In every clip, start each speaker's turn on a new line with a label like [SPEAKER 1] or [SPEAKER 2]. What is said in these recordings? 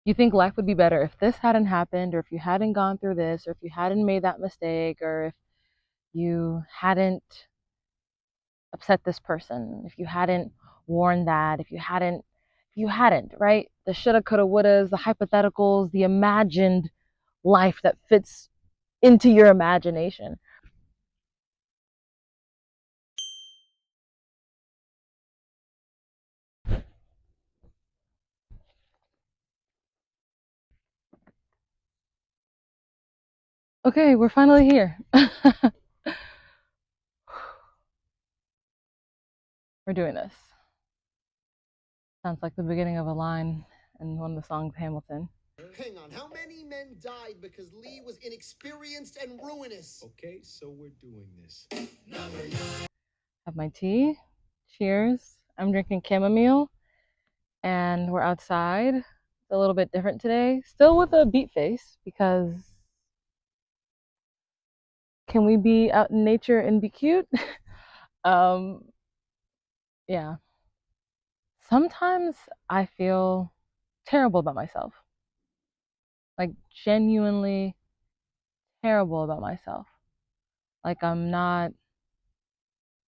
[SPEAKER 1] You think life would be better if this hadn't happened, or if you hadn't gone through this, or if you hadn't made that mistake, or if you hadn't upset this person, if you hadn't worn that, if you hadn't, right? The shoulda, coulda, wouldas, the hypotheticals, the imagined life that fits into your imagination. Okay, we're finally here. We're doing this. Sounds like the beginning of a line in one of the songs Hamilton.
[SPEAKER 2] Hang on, how many men died because Lee was inexperienced and ruinous?
[SPEAKER 3] Okay, so we're doing this.
[SPEAKER 1] Have my tea. Cheers. I'm drinking chamomile and we're outside. It's a little bit different today. Still with a beat face because can we be out in nature and be cute? um, yeah. Sometimes I feel terrible about myself. Like genuinely terrible about myself. Like I'm not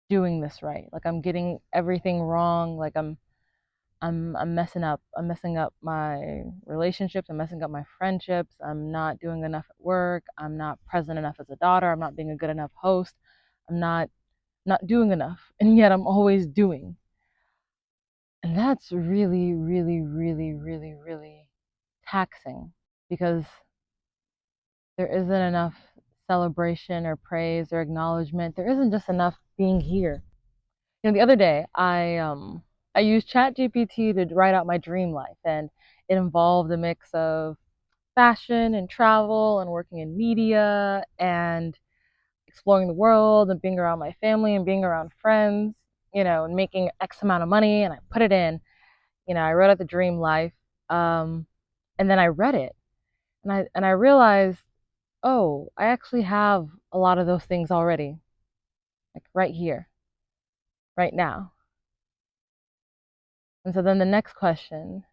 [SPEAKER 1] doing this right. Like I'm getting everything wrong. Like I'm messing up. I'm messing up my relationships. I'm messing up my friendships. I'm not doing enough at work. I'm not present enough as a daughter. I'm not being a good enough host. I'm not doing enough. And yet I'm always doing. And that's really, really, really, really, really taxing because there isn't enough celebration or praise or acknowledgement. There isn't just enough being here. The other day I used ChatGPT to write out my dream life, and it involved a mix of fashion and travel and working in media and exploring the world and being around my family and being around friends, and making X amount of money. And I put it in, I wrote out the dream life, um, and then I read it, and I realized, oh, I actually have a lot of those things already, like right here, right now. And so then the next question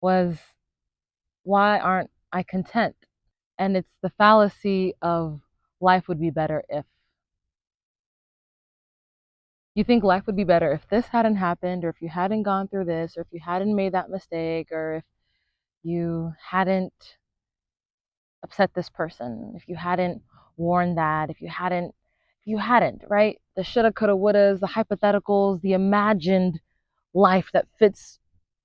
[SPEAKER 1] was, why aren't I content? And it's the fallacy of life would be better if. You think life would be better if this hadn't happened, or if you hadn't gone through this, or if you hadn't made that mistake, or if you hadn't upset this person, if you hadn't worn that, if you hadn't, right? The shoulda, coulda, wouldas, the hypotheticals, the imagined life that fits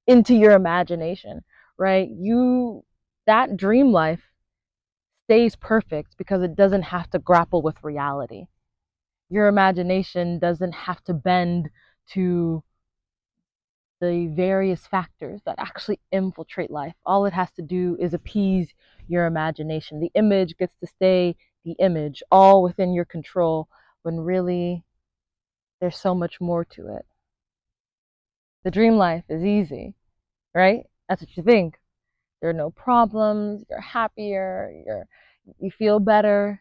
[SPEAKER 1] into your imagination, right? That dream life stays perfect because it doesn't have to grapple with reality. Your imagination doesn't have to bend to the various factors that actually infiltrate life. All it has to do is appease your imagination. The image gets to stay the image, all within your control, when really there's so much more to it. The dream life is easy, right? That's what you think. There are no problems, you're happier, you feel better.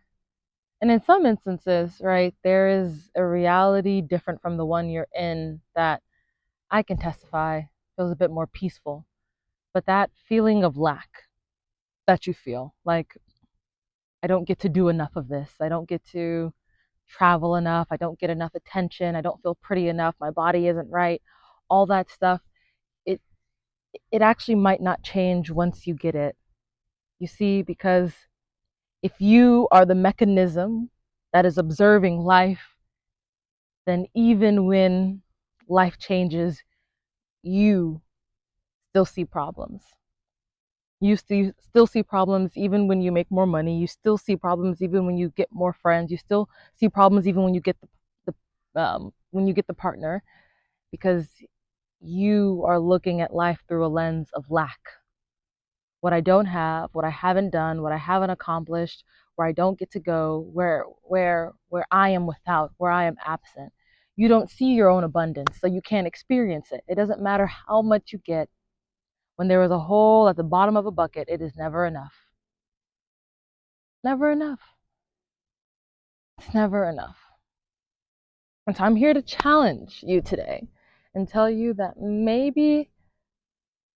[SPEAKER 1] And in some instances, right, there is a reality different from the one you're in that I can testify feels a bit more peaceful. But that feeling of lack that you feel, like I don't get to do enough of this, I don't get to travel enough, I don't get enough attention, I don't feel pretty enough, my body isn't right, all that stuff, it it actually might not change once you get it. You see, because if you are the mechanism that is observing life, then even when life changes, you still see problems. You still see problems even when you make more money. You still see problems even when you get more friends. You still see problems even when you get the partner, because you are looking at life through a lens of lack. What I don't have, what I haven't done, what I haven't accomplished, where I don't get to go, where I am without, where I am absent. You don't see your own abundance, so you can't experience it. It doesn't matter how much you get. When there is a hole at the bottom of a bucket, it is never enough. Never enough. It's never enough. And so I'm here to challenge you today and tell you that maybe